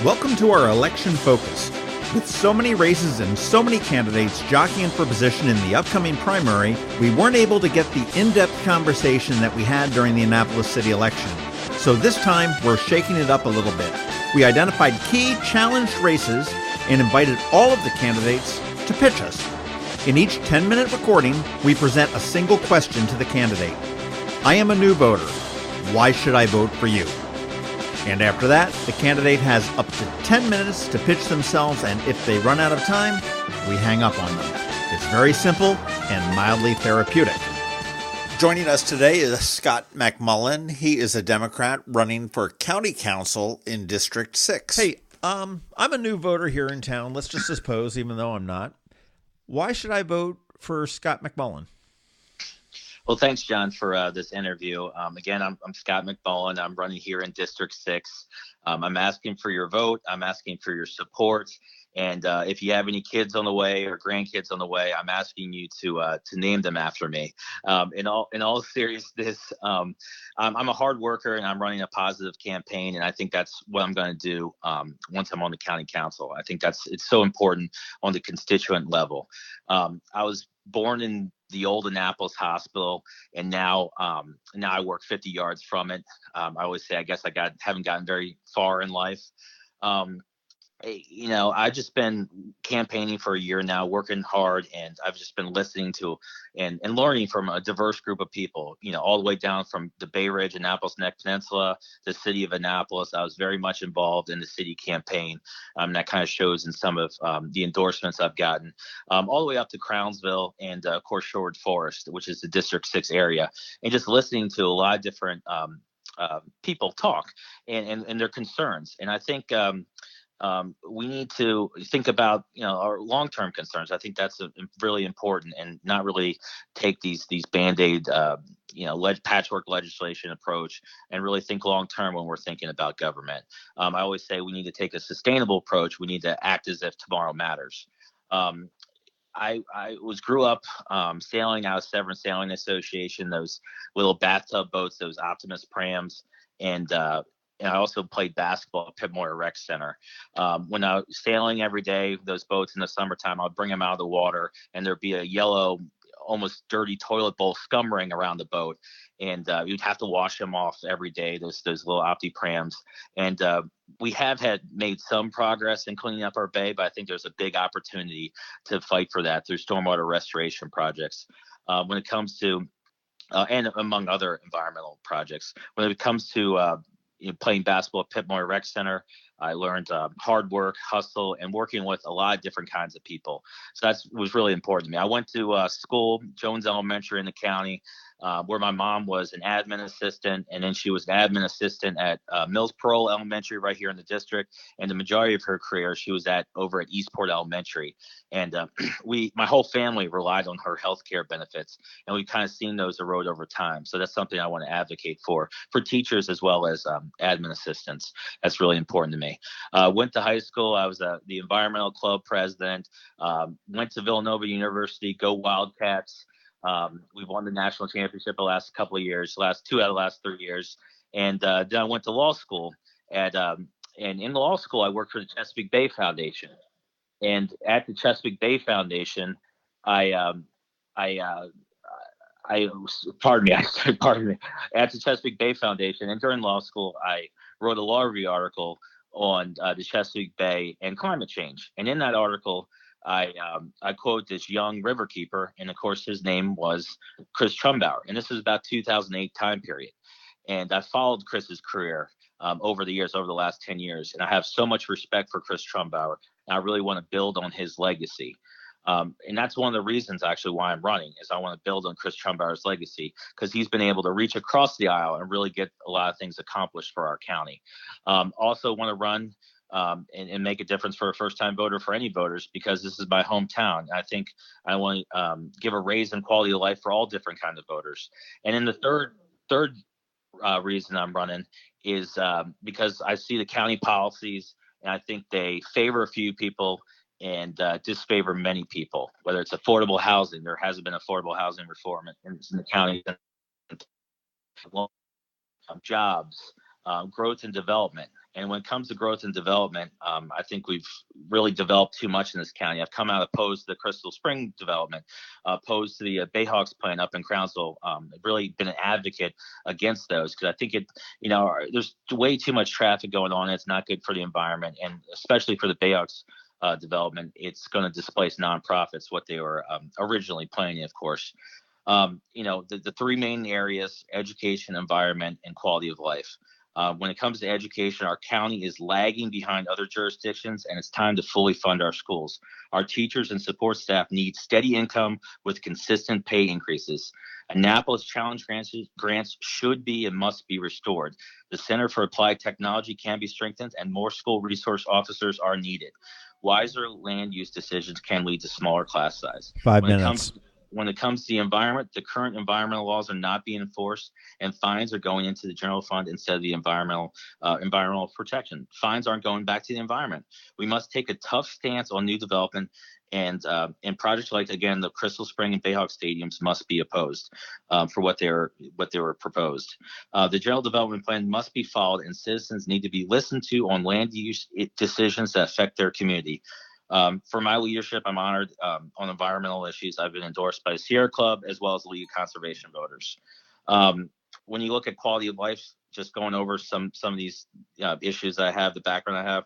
Welcome to our election focus. With so many races and so many candidates jockeying for position in the upcoming primary, we weren't able to get the in-depth conversation that we had during the Annapolis city election. So this time, we're shaking it up a little bit. We identified key challenged races and invited all of the candidates to pitch us. In each 10-minute recording, we present a single question to the candidate. I am a new voter. Why should I vote for you? And after that, the candidate has up to 10 minutes to pitch themselves, and if they run out of time, we hang up on them. It's very simple and mildly therapeutic. Joining us today is Scott MacMullan. He is a Democrat running for county council in District 6. Hey, I'm a new voter here in town. Let's just suppose, even though I'm not. Why should I vote for Scott MacMullan? Well, thanks, John, for this interview. Again, I'm Scott MacMullan. I'm running here in District 6. I'm asking for your vote. I'm asking for your support. And if you have any kids on the way or grandkids on the way, I'm asking you to name them after me. In all seriousness, I'm a hard worker and I'm running a positive campaign. And I think that's what I'm going to do once I'm on the county council. I think it's so important on the constituent level. I was born in the old Annapolis Hospital, and now I work 50 yards from it. I always say, I guess haven't gotten very far in life. I've just been campaigning for a year now, working hard, and I've just been listening to and learning from a diverse group of people, all the way down from the Bay Ridge, Annapolis Neck Peninsula, the city of Annapolis. I was very much involved in the city campaign. That kind of shows in some of the endorsements I've gotten, all the way up to Crownsville and, of course, Sherwood Forest, which is the District 6 area, and just listening to a lot of different people talk and their concerns. And I think we need to think about, our long-term concerns. I think that's really important, and not really take these Band-Aid, patchwork legislation approach, and really think long-term when we're thinking about government. I always say we need to take a sustainable approach. We need to act as if tomorrow matters. I grew up sailing out of Severn Sailing Association, those little bathtub boats, those Optimus prams, and I also played basketball at Pitmore Rec Center. When I was sailing every day, those boats in the summertime, I'd bring them out of the water, and there'd be a yellow, almost dirty toilet bowl scum ring around the boat. And you'd have to wash them off every day, those little Opti prams. And we have made some progress in cleaning up our bay, but I think there's a big opportunity to fight for that through stormwater restoration projects. When it comes to, and among other environmental projects, when it comes to playing basketball at Pitmore Rec Center, I learned hard work, hustle, and working with a lot of different kinds of people. So that was really important to me. I went to school, Jones Elementary in the county, where my mom was an admin assistant, and then she was an admin assistant at Mills Parole Elementary right here in the district. And the majority of her career, she was over at Eastport Elementary. And my whole family relied on her health care benefits, and we've kind of seen those erode over time. So that's something I want to advocate for teachers as well as admin assistants. That's really important to me. Went to high school. I was the environmental club president. Went to Villanova University. Go Wildcats. We've won the national championship the last couple of years, last 2 out of the last 3 years. And then I went to law school and in law school, I worked for the Chesapeake Bay Foundation. And at the Chesapeake Bay Foundation, pardon me, at the Chesapeake Bay Foundation, and during law school, I wrote a law review article on the Chesapeake Bay and climate change. And in that article, I quote this young riverkeeper, and of course his name was Chris Trumbauer. And this is about 2008 time period. And I followed Chris's career over the last 10 years. And I have so much respect for Chris Trumbauer. And I really want to build on his legacy. And that's one of the reasons actually why I'm running, is I want to build on Chris Trumbauer's legacy, because he's been able to reach across the aisle and really get a lot of things accomplished for our county. Also want to run and make a difference for a first-time voter, for any voters, because this is my hometown. I think I want to give a raise in quality of life for all different kinds of voters. And then the third reason I'm running is because I see the county policies, and I think they favor a few people and disfavor many people, whether it's affordable housing. There hasn't been affordable housing reform in the county. Jobs, growth and development. And when it comes to growth and development, I think we've really developed too much in this county. I've come out opposed to the Crystal Spring development, opposed to the Bayhawks plant up in Crownsville. I've really been an advocate against those because I think there's way too much traffic going on. It's not good for the environment, and especially for the Bayhawks development, it's going to displace nonprofits, what they were originally planning, of course. The three main areas: education, environment, and quality of life. When it comes to education, our county is lagging behind other jurisdictions, and it's time to fully fund our schools. Our teachers and support staff need steady income with consistent pay increases. Annapolis Challenge grants should be and must be restored. The Center for Applied Technology can be strengthened, and more school resource officers are needed. Wiser land use decisions can lead to smaller class size. 5 minutes. When it comes to the environment, the current environmental laws are not being enforced, and fines are going into the general fund instead of the environmental protection. Fines aren't going back to the environment. We must take a tough stance on new development, and projects like, again, the Crystal Spring and Bayhawk stadiums must be opposed for what they were proposed. The general development plan must be followed, and citizens need to be listened to on land use decisions that affect their community. For my leadership, I'm honored on environmental issues. I've been endorsed by the Sierra Club as well as the League of Conservation Voters. When you look at quality of life, just going over some of these issues I have, the background I have,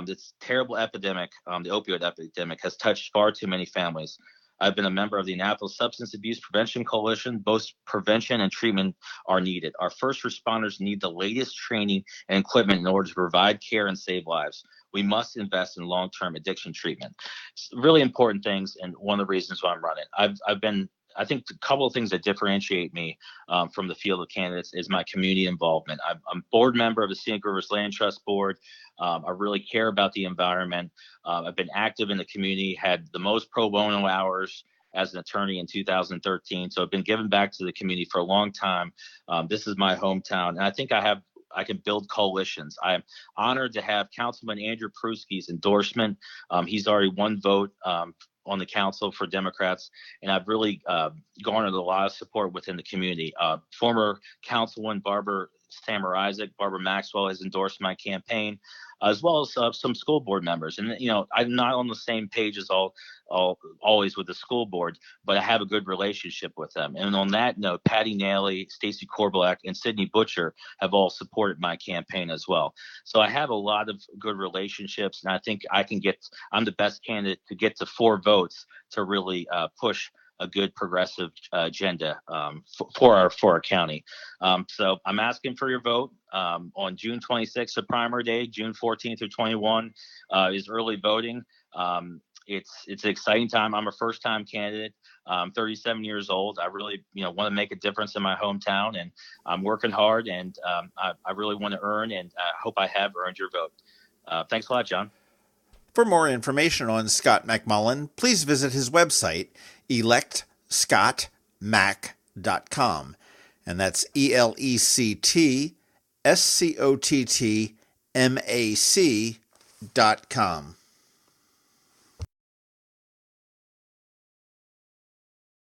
this terrible epidemic, the opioid epidemic, has touched far too many families. I've been a member of the Annapolis Substance Abuse Prevention Coalition. Both prevention and treatment are needed. Our first responders need the latest training and equipment in order to provide care and save lives. We must invest in long-term addiction treatment. It's really important things, and one of the reasons why I'm running. I think a couple of things that differentiate me from the field of candidates is my community involvement. I'm board member of the Scenic Rivers Land Trust Board. I really care about the environment. I've been active in the community, had the most pro bono hours as an attorney in 2013. So I've been giving back to the community for a long time. This is my hometown, and I think I can build coalitions. I'm honored to have Councilman Andrew Pruski's endorsement. He's already one vote on the council for Democrats, and I've really garnered a lot of support within the community. Former Councilwoman Barbara Maxwell has endorsed my campaign, as well as some school board members. And I'm not on the same page as always with the school board, but I have a good relationship with them. And on that note, Patty Nally, Stacy Korbelak, and Sydney Butcher have all supported my campaign as well. So I have a lot of good relationships, and I think I'm the best candidate to get to 4 votes to really push a good progressive agenda for our county. So I'm asking for your vote on June 26th, the primary day. June 14th through 21 is early voting. It's an exciting time. I'm a first-time candidate. I'm 37 years old. I really want to make a difference in my hometown, and I'm working hard, and I really want to earn, and I hope I have earned your vote. Thanks a lot, John. For more information on Scott MacMullan, please visit his website, electscottmac.com. And that's ELECTSCOTTMAC.com.